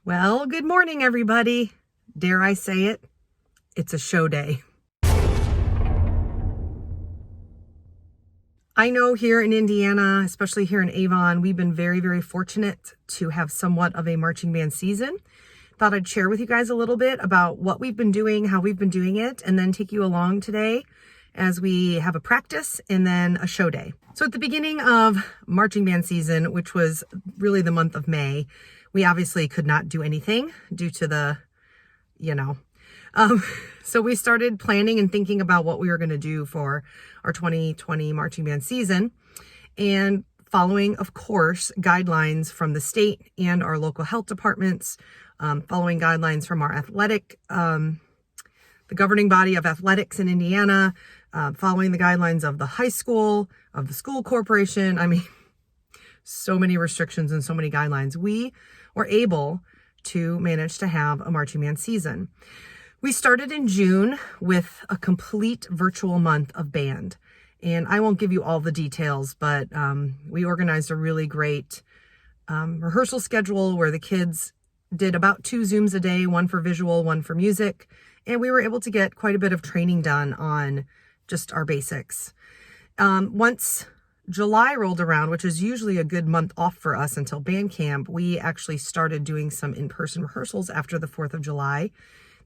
Well, good morning, everybody. Dare I say it? It's a show day. I know here in Indiana, especially here in Avon, we've been very, very fortunate to have somewhat of a marching band season. Thought I'd share with you guys a little bit about what we've been doing, how we've been doing it, and then take you along today as we have a practice and then a show day. So at the beginning of marching band season, which was really the month of May, we obviously could not do anything due to the, so we started planning and thinking about what we were going to do for our 2020 marching band season, and following, of course, guidelines from the state and our local health departments, following guidelines from our the governing body of athletics in Indiana, following the guidelines of the high school, of the school corporation. I mean, so many restrictions and so many guidelines. We were able to manage to have a marching band season. We started in June with a complete virtual month of band. And I won't give you all the details, but we organized a really great rehearsal schedule where the kids did about 2 Zooms a day, one for visual, one for music. And we were able to get quite a bit of training done on just our basics. Once July rolled around, which is usually a good month off for us until band camp, we actually started doing some in-person rehearsals after the 4th of July.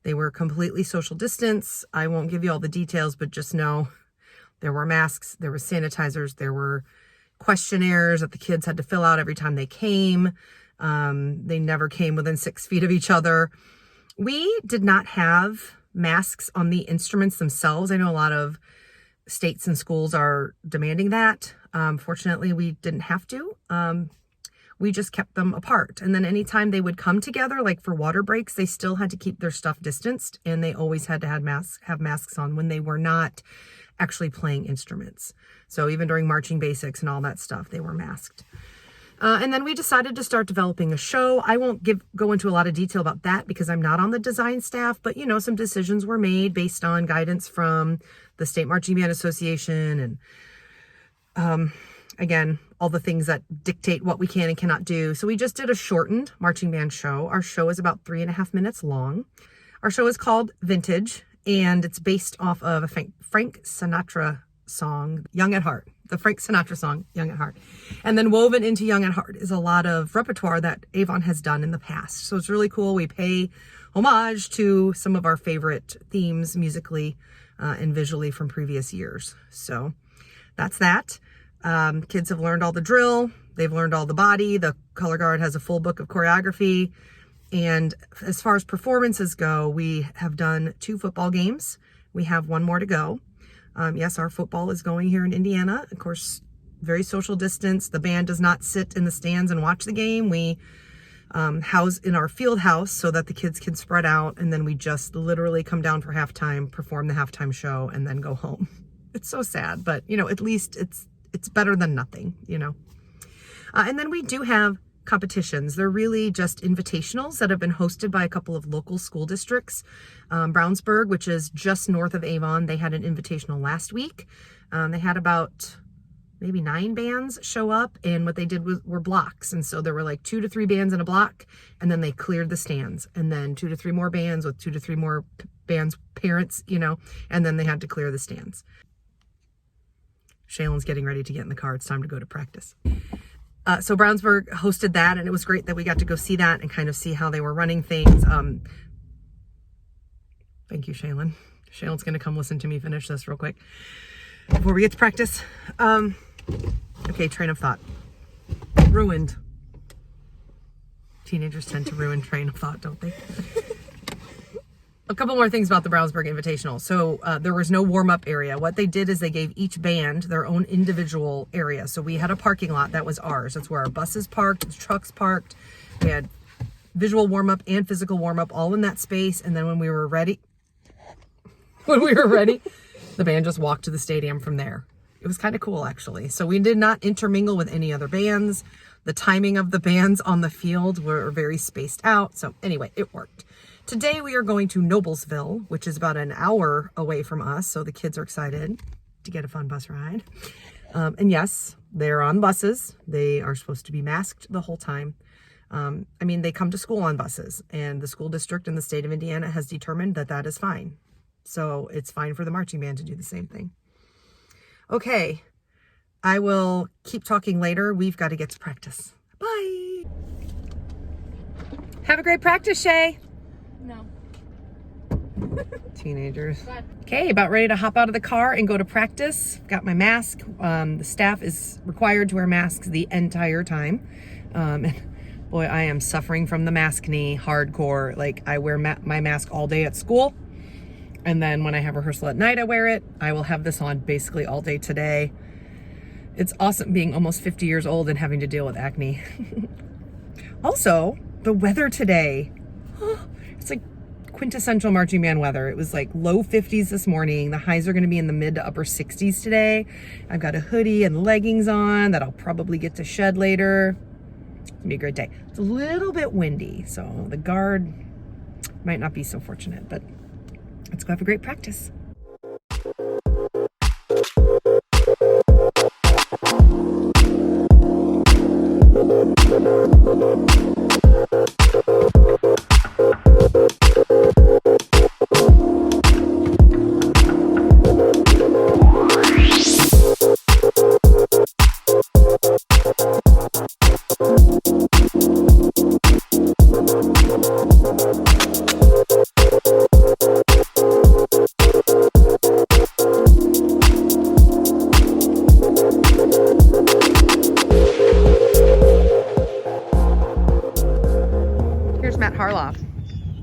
They were completely social distance. I won't give you all the details, but just know there were masks, there were sanitizers, there were questionnaires that the kids had to fill out every time they came. They never came within 6 feet of each other. We did not have masks on the instruments themselves. I know a lot of states and schools are demanding that. Fortunately, we didn't have to. We just kept them apart. And then anytime they would come together, like for water breaks, they still had to keep their stuff distanced, and they always had to have masks on when they were not actually playing instruments. So even during marching basics and all that stuff, they were masked. And then we decided to start developing a show. I won't go into a lot of detail about that because I'm not on the design staff, but some decisions were made based on guidance from the State Marching Band Association and again, all the things that dictate what we can and cannot do. So we just did a shortened marching band show. Our show is about 3.5 minutes long. Our show is called Vintage, and it's based off of a Frank Sinatra song, Young at Heart. The Frank Sinatra song, Young at Heart. And then woven into Young at Heart is a lot of repertoire that Avon has done in the past. So it's really cool. We pay homage to some of our favorite themes musically and visually from previous years. So that's that. Kids have learned all the drill. They've learned all the body. The color guard has a full book of choreography. And as far as performances go, we have done 2 football games. We have 1 more to go. Yes, our football is going here in Indiana. Of course, very social distance. The band does not sit in the stands and watch the game. We house in our field house so that the kids can spread out. And then we just literally come down for halftime, perform the halftime show, and then go home. It's so sad, but at least it's better than nothing, And then we do have competitions. They're really just invitationals that have been hosted by a couple of local school districts. Brownsburg, which is just north of Avon, they had an invitational last week. They had about maybe 9 bands show up, and what they did were blocks. And so there were like 2 to 3 bands in a block, and then they cleared the stands, and then 2 to 3 more bands with 2 to 3 more bands, parents, and then they had to clear the stands. Shaylin's getting ready to get in the car. It's time to go to practice. So Brownsburg hosted that, and it was great that we got to go see that and kind of see how they were running things. Thank you, Shaylin. Shaylin's going to come listen to me finish this real quick before we get to practice. Okay, train of thought. Ruined. Teenagers tend to ruin train of thought, don't they? A couple more things about the Brownsburg Invitational. So there was no warm-up area. What they did is they gave each band their own individual area. So we had a parking lot that was ours. That's where our buses parked, the trucks parked. We had visual warm-up and physical warm-up all in that space. And then when we were ready, the band just walked to the stadium from there. It was kind of cool, actually. So we did not intermingle with any other bands. The timing of the bands on the field were very spaced out. So anyway, it worked. Today we are going to Noblesville, which is about an hour away from us. So the kids are excited to get a fun bus ride. And yes, they're on buses. They are supposed to be masked the whole time. I mean, they come to school on buses, and the school district in the state of Indiana has determined that that is fine. So it's fine for the marching band to do the same thing. Okay, I will keep talking later. We've got to get to practice. Bye. Have a great practice, Shay. No. Teenagers. Okay, about ready to hop out of the car and go to practice. Got my mask. The staff is required to wear masks the entire time. And boy, I am suffering from the mask knee hardcore. Like, I wear my mask all day at school. And then when I have rehearsal at night, I wear it. I will have this on basically all day today. It's awesome being almost 50 years old and having to deal with acne. Also, the weather today, it's like quintessential marching band weather. It was like low 50s this morning. The highs are going to be in the mid to upper 60s today. I've got a hoodie and leggings on that I'll probably get to shed later. It's going to be a great day. It's a little bit windy, so the guard might not be so fortunate, but let's go have a great practice.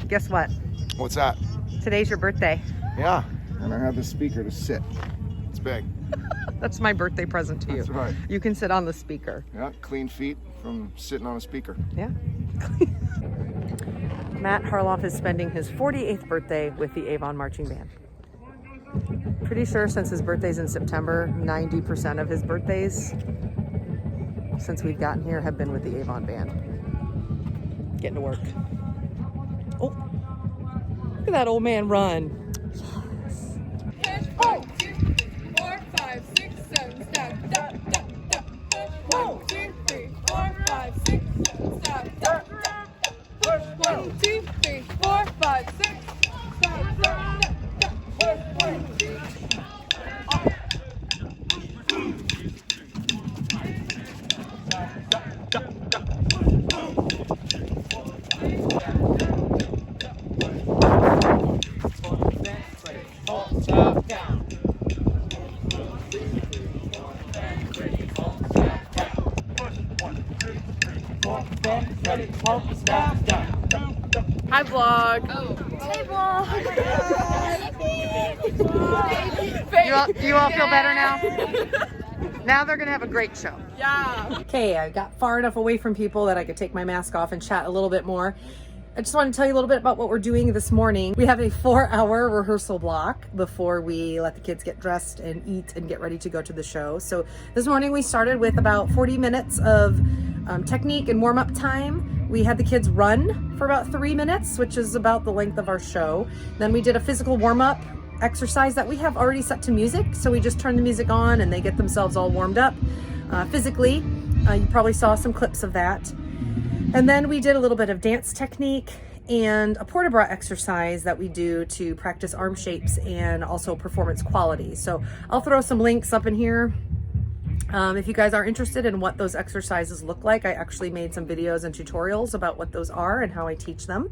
Guess what? What's that? Today's your birthday. Yeah, and I have the speaker to sit. It's big. That's my birthday present to you. That's right. You can sit on the speaker. Yeah, clean feet from sitting on a speaker. Yeah. Matt Harloff is spending his 48th birthday with the Avon Marching Band. Pretty sure since his birthday's in September, 90% of his birthdays since we've gotten here have been with the Avon Band. Getting to work. Oh, look at that old man run. Push 1, 2, 3, 4, 5, 6, 7, stop, stop, stop, stop. Push 1, 2, 3, 4, 5, 6, 7, stop, stop, stop. Push 1, 2, 3, 4, 5, 6, stop, stop, stop. Push 1, 2, 3. Hi, vlog. Hey, vlog. You all feel better now? Now they're gonna have a great show. Yeah. Okay, I got far enough away from people that I could take my mask off and chat a little bit more. I just want to tell you a little bit about what we're doing this morning. We have a 4-hour rehearsal block before we let the kids get dressed and eat and get ready to go to the show. So this morning we started with about 40 minutes of technique and warm-up time. We had the kids run for about 3 minutes, which is about the length of our show. Then we did a physical warm-up exercise that we have already set to music. So we just turn the music on and they get themselves all warmed up physically. You probably saw some clips of that. And then we did a little bit of dance technique and a port-a-bras exercise that we do to practice arm shapes and also performance quality. So I'll throw some links up in here. If you guys are interested in what those exercises look like, I actually made some videos and tutorials about what those are and how I teach them.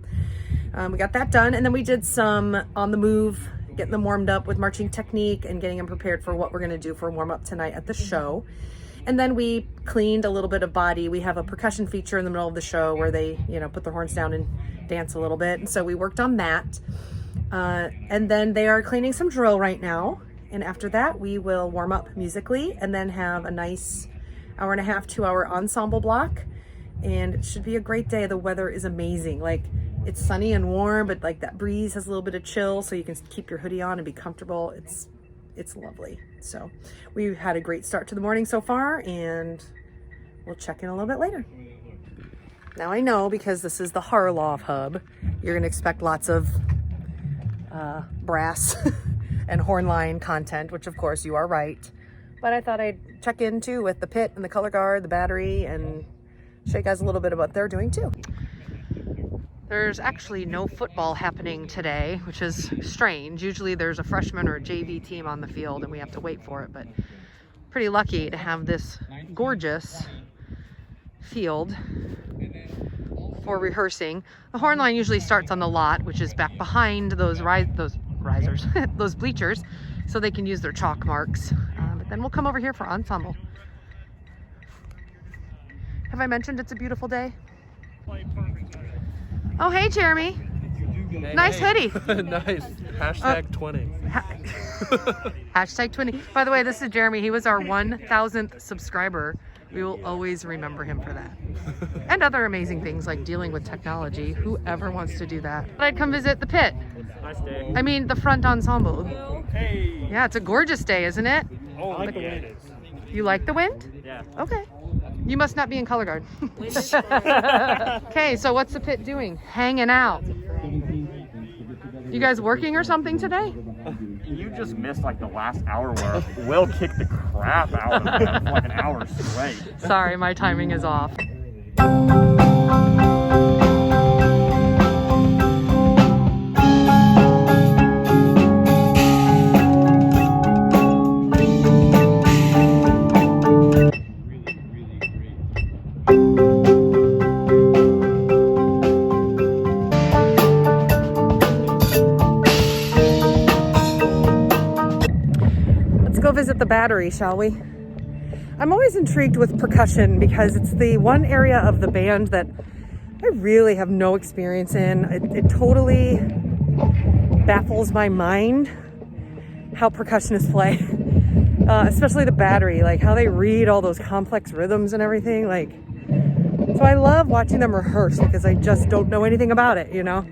We got that done, and then we did some on the move, getting them warmed up with marching technique and getting them prepared for what we're gonna do for warm up tonight at the show. And then we cleaned a little bit of body. We have a percussion feature in the middle of the show where they, put their horns down and dance a little bit. And so we worked on that. And then they are cleaning some drill right now. And after that, we will warm up musically and then have a nice 1.5 to 2 hour ensemble block. And it should be a great day. The weather is amazing. Like, it's sunny and warm, but like that breeze has a little bit of chill, so you can keep your hoodie on and be comfortable. It's lovely. So we had a great start to the morning so far, and we'll check in a little bit later. Now I know, because this is the Harloff Hub, you're gonna expect lots of brass and horn line content, which of course you are right. But I thought I'd check in too with the pit and the color guard, the battery, and show you guys a little bit of what they're doing too. There's actually no football happening today, which is strange. Usually there's a freshman or a JV team on the field and we have to wait for it, but pretty lucky to have this gorgeous field for rehearsing. The horn line usually starts on the lot, which is back behind those risers, those bleachers, so they can use their chalk marks. But then we'll come over here for Ensemble. Have I mentioned it's a beautiful day? Oh, hey, Jeremy. Hey, nice hoodie. Nice. Hashtag 20. Hashtag 20. By the way, this is Jeremy. He was our 1,000th subscriber. We will always remember him for that. And other amazing things like dealing with technology. Whoever wants to do that. But I'd come visit the pit. Nice day. I mean, the front ensemble. Hey. Yeah, it's a gorgeous day, isn't it? Oh, I like the wind. You like the wind? Yeah. Okay. You must not be in color guard. Okay, so what's the pit doing? Hanging out. You guys working or something today? You just missed like the last hour where Will kicked the crap out of them for like an hour straight. Sorry, my timing is off. Visit the battery, shall we? I'm always intrigued with percussion because it's the one area of the band that I really have no experience in. It totally baffles my mind how percussionists play, especially the battery, like how they read all those complex rhythms and everything. Like, so I love watching them rehearse because I just don't know anything about it, you know?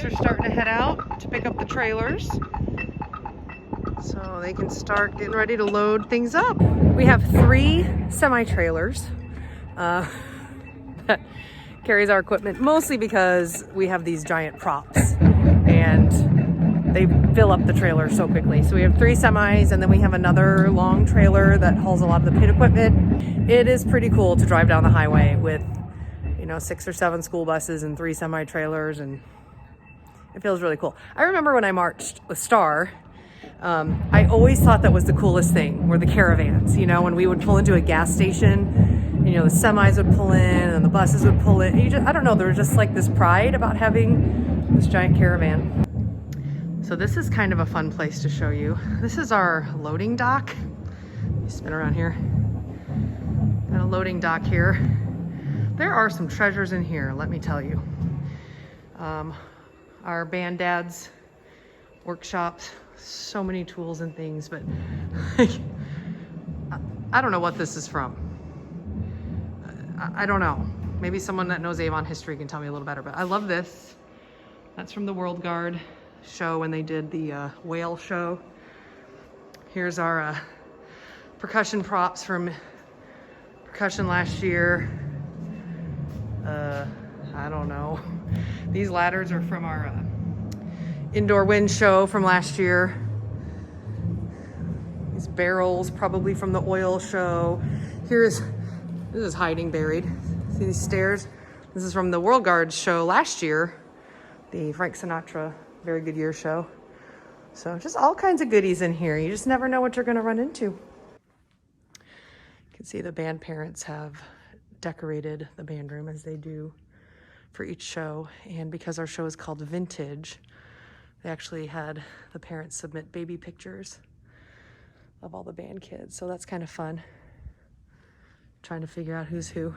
Are starting to head out to pick up the trailers so they can start getting ready to load things up. We have 3 semi-trailers that carries our equipment, mostly because we have these giant props and they fill up the trailer so quickly. So we have 3 semis and then we have another long trailer that hauls a lot of the pit equipment. It is pretty cool to drive down the highway with, you know, 6 or 7 school buses and 3 semi-trailers, and it feels really cool. I remember when I marched with Star, I always thought that was the coolest thing, were the caravans. You know, when we would pull into a gas station, you know, the semis would pull in and the buses would pull in. I don't know, there was just like this pride about having this giant caravan. So this is kind of a fun place to show you. This is our loading dock. You spin around here. Got a loading dock here. There are some treasures in here, let me tell you. Our band dad's workshops, so many tools and things, but I don't know what this is from. I don't know. Maybe someone that knows Avon history can tell me a little better, but I love this. That's from the World Guard show when they did the whale show. Here's our percussion props from percussion last year. I don't know. These ladders are from our indoor wind show from last year. These barrels probably from the oil show. This is hiding buried. See these stairs? This is from the World Guard show last year, the Frank Sinatra Very Good Year show. So just all kinds of goodies in here. You just never know what you're gonna run into. You can see the band parents have decorated the band room as they do for each show, and because our show is called Vintage, they actually had the parents submit baby pictures of all the band kids, so that's kind of fun, trying to figure out who's who.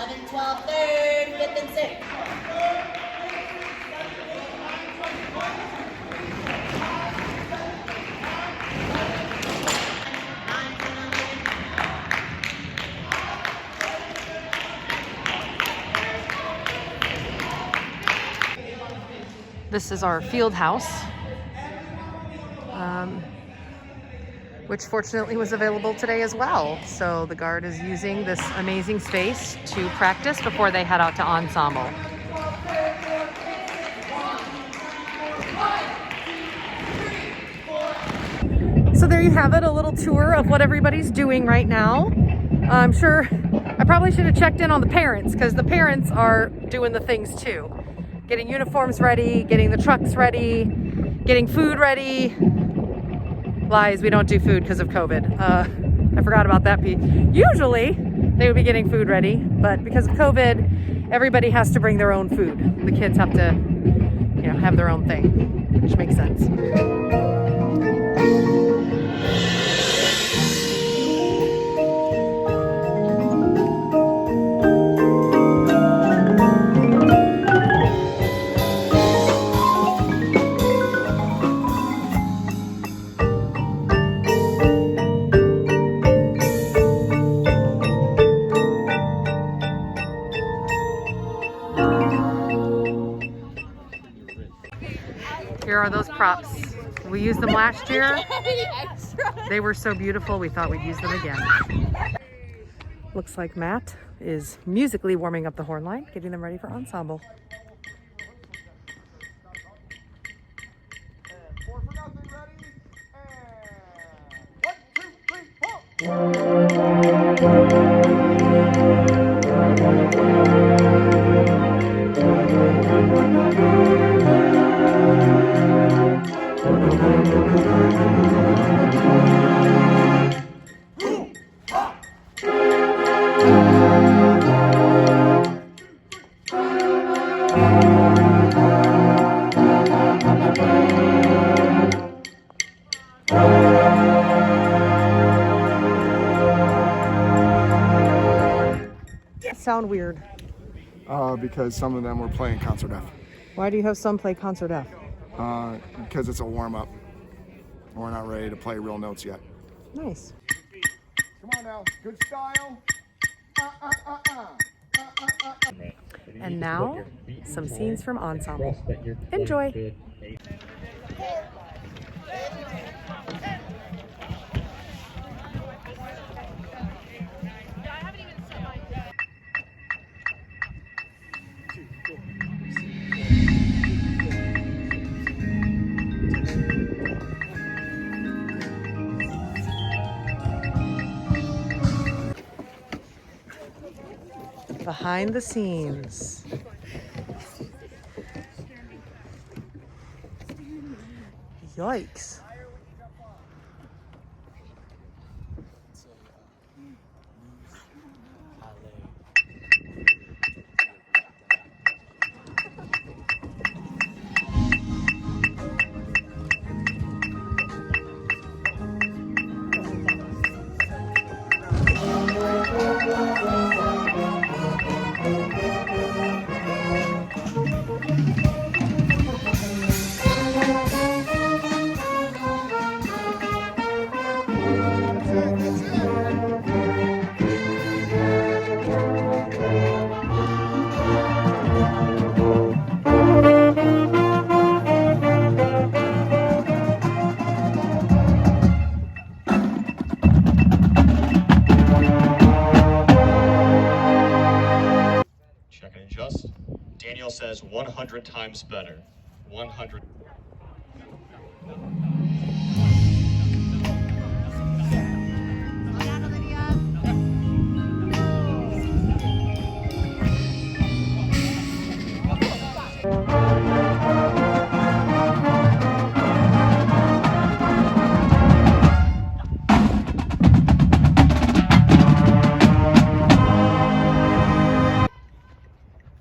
11, 12, third, 5th, and 6th. This is our field house, which fortunately was available today as well. So the Guard is using this amazing space to practice before they head out to Ensemble. So there you have it, a little tour of what everybody's doing right now. I'm sure I probably should have checked in on the parents, because the parents are doing the things too. Getting uniforms ready, getting the trucks ready, getting food ready. Lies, we don't do food because of COVID. I forgot about that piece. Usually they would be getting food ready, but because of COVID, everybody has to bring their own food. The kids have to, you know, have their own thing, which makes sense. Here are those props. We used them last year. They were so beautiful, we thought we'd use them again. Looks like Matt is musically warming up the horn line, getting them ready for Ensemble. Sound weird. Because some of them were playing concert F. Why do you have some play concert F? Because it's a warm-up. We're not ready to play real notes yet. Nice. Come on now, good style. And now, some scenes from Ensemble. Enjoy. Behind the scenes. Yikes. Daniel says 100 times better. 100.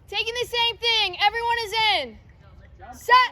Taking the same thing. Everyone is in. Set.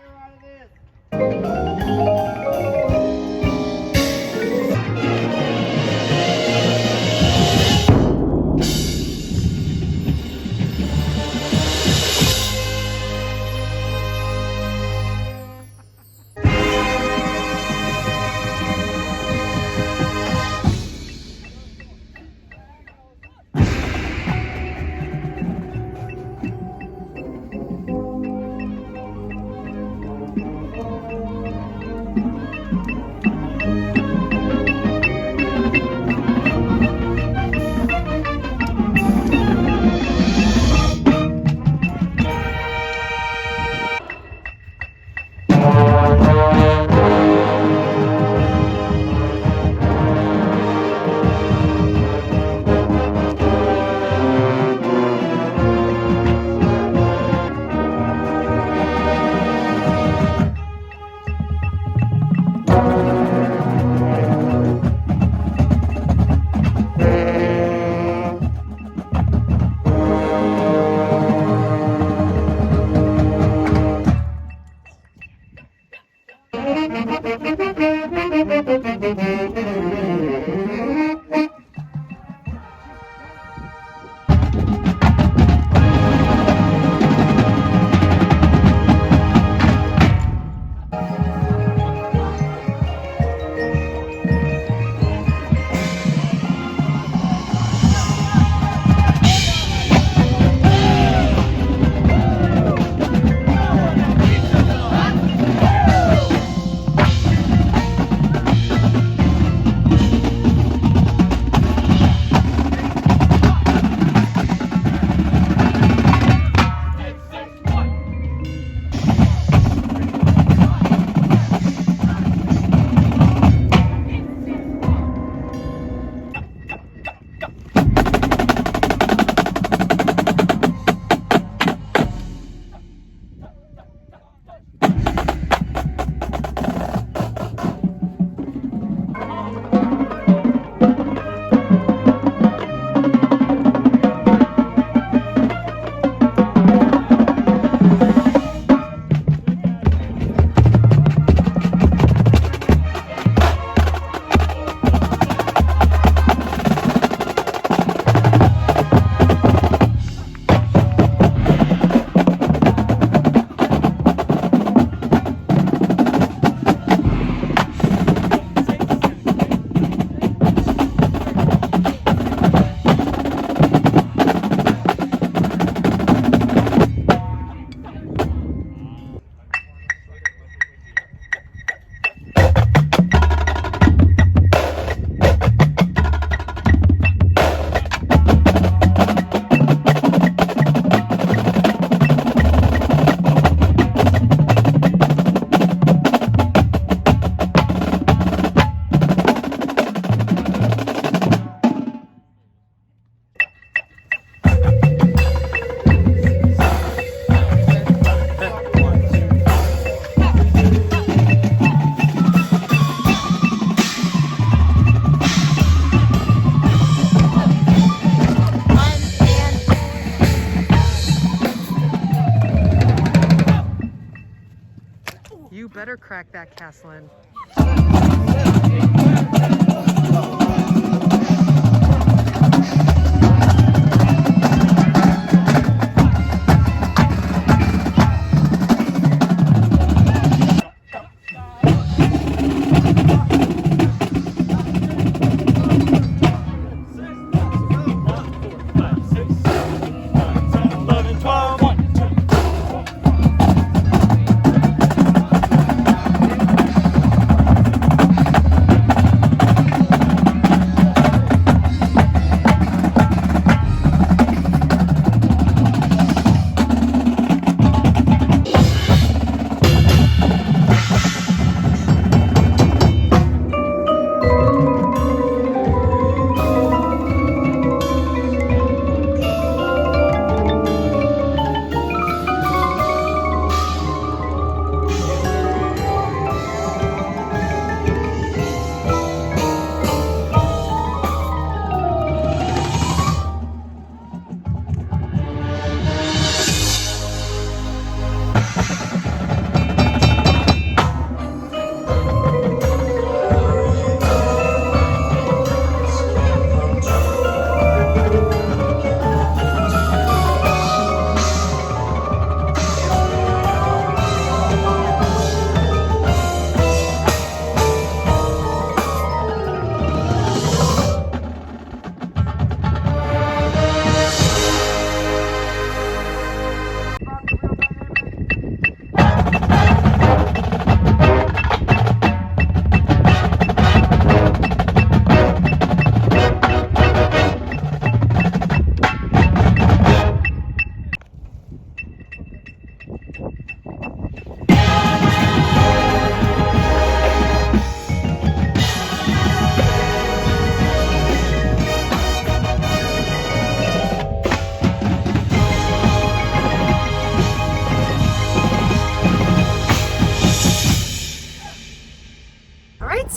You better crack that, Caslin.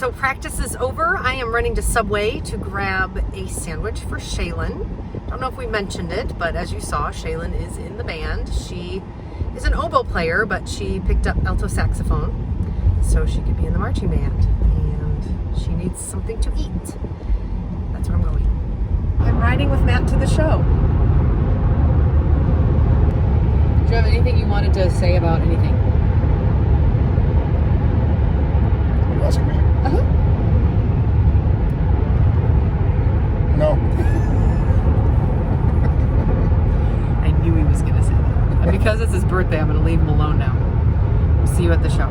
So practice is over. I am running to Subway to grab a sandwich for Shaylin. Don't know if we mentioned it, but as you saw, Shaylin is in the band. She is an oboe player, but she picked up alto saxophone. so she could be in the marching band. And she needs something to eat. That's where I'm going. I'm riding with Matt to the show. Do you have anything you wanted to say about anything? Are you asking me? Uh-huh. No. I knew he was going to say that. And because it's his birthday, I'm going to leave him alone now. We'll see you at the show.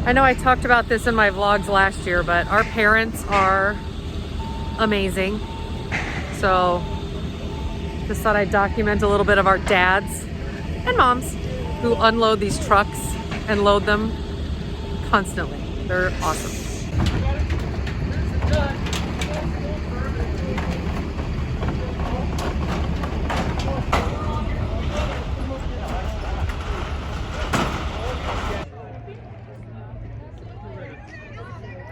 I know I talked about this in my vlogs last year, but our parents are amazing. So just thought I'd document a little bit of our dads and moms who unload these trucks and load them constantly. They're awesome.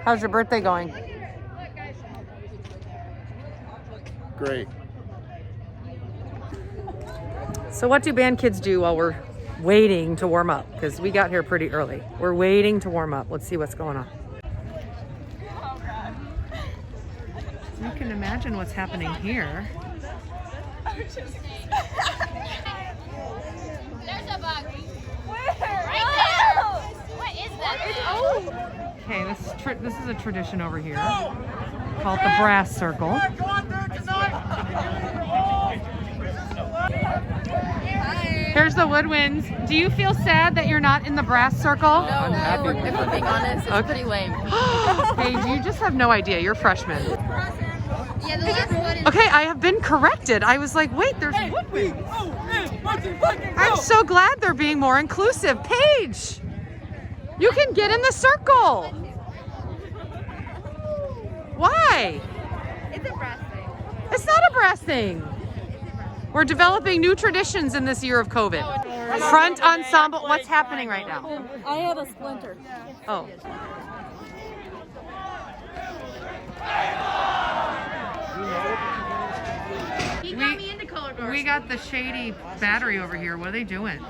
How's your birthday going? Great. So what do band kids do while we're waiting to warm up? Because we got here pretty early. We're waiting to warm up. Let's see what's going on. You can imagine what's happening here. There's a bug. Where? Right there. What is that? Okay, this is a tradition over here called the brass circle. Here's the woodwinds. Do you feel sad that you're not in the brass circle? No, if we're being honest, it's pretty lame. Hey, you just have no idea. You're freshmen. Yeah, the last one is. Okay, I have been corrected. I was like, wait, there's woodwinds. I'm so glad they're being more inclusive. Paige, you can get in the circle. Why? It's a brass thing. It's not a brass thing. We're developing new traditions in this year of COVID. Front ensemble. What's happening right now? I have a splinter. Oh. He got me into color guard. We got the shady battery over here. What are they doing?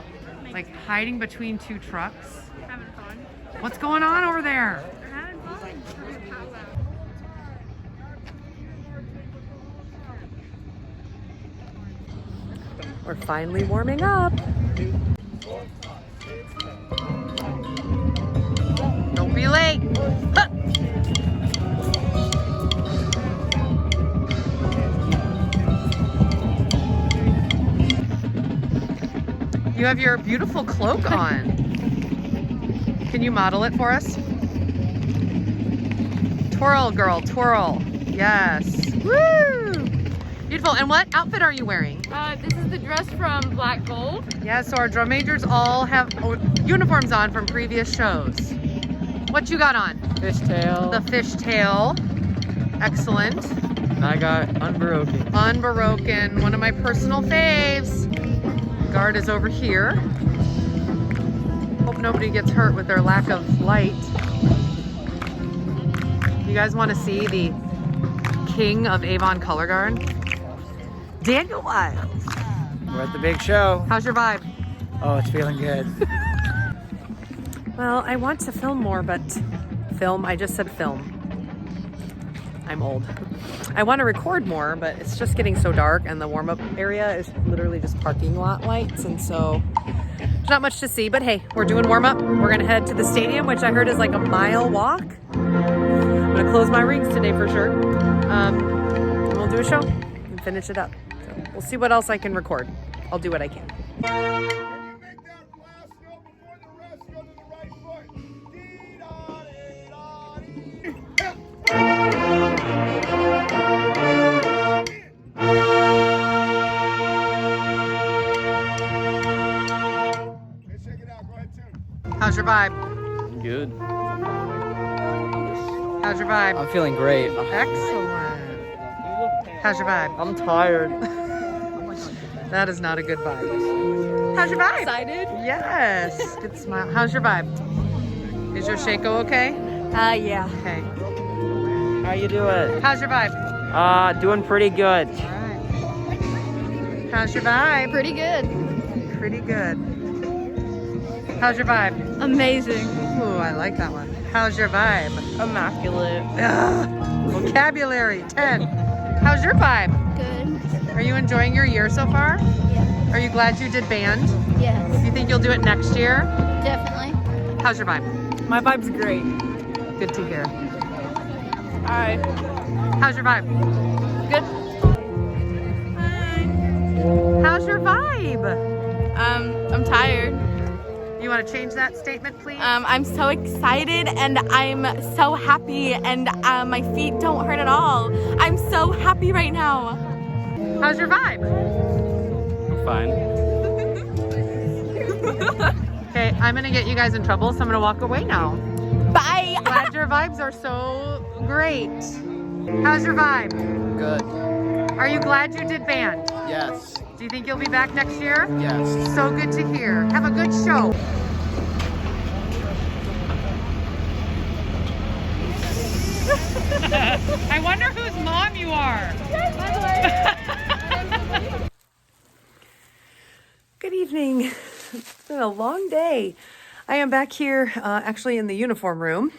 Like hiding between two trucks? Having fun. What's going on over there? They're having fun. We're finally warming up. Don't be late. Huh. You have your beautiful cloak on. Can you model it for us? Twirl, girl, twirl. Yes. Woo! Beautiful. And what outfit are you wearing? This is the dress from Black Gold. Yeah, so our drum majors all have uniforms on from previous shows. What you got on? Fishtail. The fishtail. Excellent. And I got unbroken. Unbroken, one of my personal faves. Guard is over here. Hope nobody gets hurt with their lack of light. You guys want to see the king of Avon color guard? Daniel Wiles. We're at the big show. How's your vibe? Oh, it's feeling good. Well, I want to film more, but I just said film. I'm old. I want to record more, but it's just getting so dark and the warm-up area is literally just parking lot lights, and so there's not much to see, but hey, we're doing warm-up. We're gonna head to the stadium, which I heard is like a mile walk. I'm gonna close my rings today for sure. And we'll do a show and finish it up. So we'll see what else I can record. I'll do what I can. Can you make that blast go before the rest go to the right foot? Dee-da-dee-da-dee. How's your vibe? Good. How's your vibe? I'm feeling great. Excellent. How's your vibe? I'm tired. That is not a good vibe. How's your vibe? Excited? Yes. Good smile. How's your vibe? Is your Shaco okay? Yeah. Okay. How you doing? How's your vibe? Doing pretty good. All right. How's your vibe? Pretty good. Pretty good. How's your vibe? Amazing. Ooh, I like that one. How's your vibe? Immaculate. Ugh. Vocabulary 10. How's your vibe? Good. Are you enjoying your year so far? Yeah. Are you glad you did band? Yes. Do you think you'll do it next year? Definitely. How's your vibe? My vibe's great. Good to hear. Alright. How's your vibe? Good. How's your vibe? I'm tired. You want to change that statement, please? I'm so excited and I'm so happy and my feet don't hurt at all. I'm so happy right now. How's your vibe? I'm fine. Okay, I'm gonna get you guys in trouble, so I'm gonna walk away now. Bye. Glad your vibes are so great. How's your vibe? Good. Are you glad you did band? Yes. Do you think you'll be back next year? Yes. So good to hear. Have a good show. I wonder whose mom you are. Good evening. It's been a long day. I am back here actually in the uniform room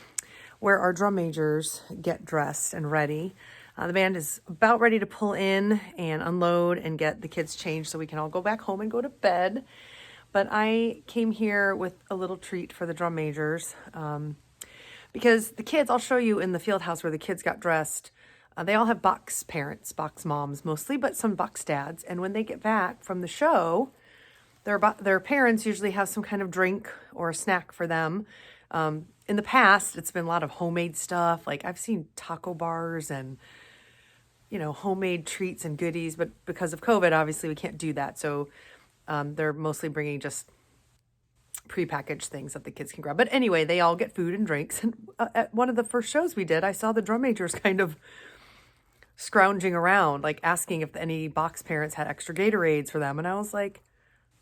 where our drum majors get dressed and ready. The band is about ready to pull in and unload and get the kids changed so we can all go back home and go to bed. But I came here with a little treat for the drum majors because the kids, I'll show you in the field house where the kids got dressed. They all have box parents, box moms mostly, but some box dads. And when they get back from the show, their parents usually have some kind of drink or a snack for them. In the past, it's been a lot of homemade stuff. Like I've seen taco bars and, you know, homemade treats and goodies. But because of COVID, obviously we can't do that. So they're mostly bringing just prepackaged things that the kids can grab. But anyway, they all get food and drinks. And at one of the first shows we did, I saw the drum majors kind of scrounging around, like asking if any box parents had extra Gatorades for them. And I was like,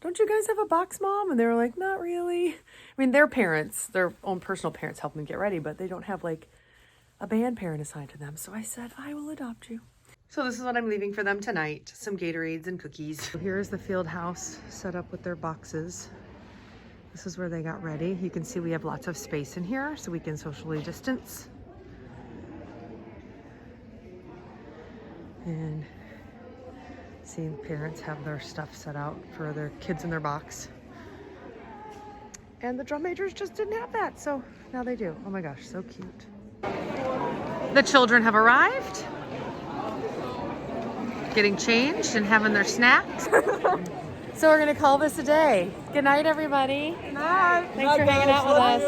don't you guys have a box mom? And they were like, not really. I mean, their parents, their own personal parents help them get ready, but they don't have like a band parent assigned to them. So I said, I will adopt you. So this is what I'm leaving for them tonight. Some Gatorades and cookies. So here's the field house set up with their boxes. This is where they got ready. You can see we have lots of space in here so we can socially distance. And see, parents have their stuff set out for their kids in their box. And the drum majors just didn't have that, so now they do. Oh my gosh, so cute. The children have arrived, getting changed and having their snacks. So we're gonna call this a day. Good night, everybody. Good night. Thanks for hanging out with us.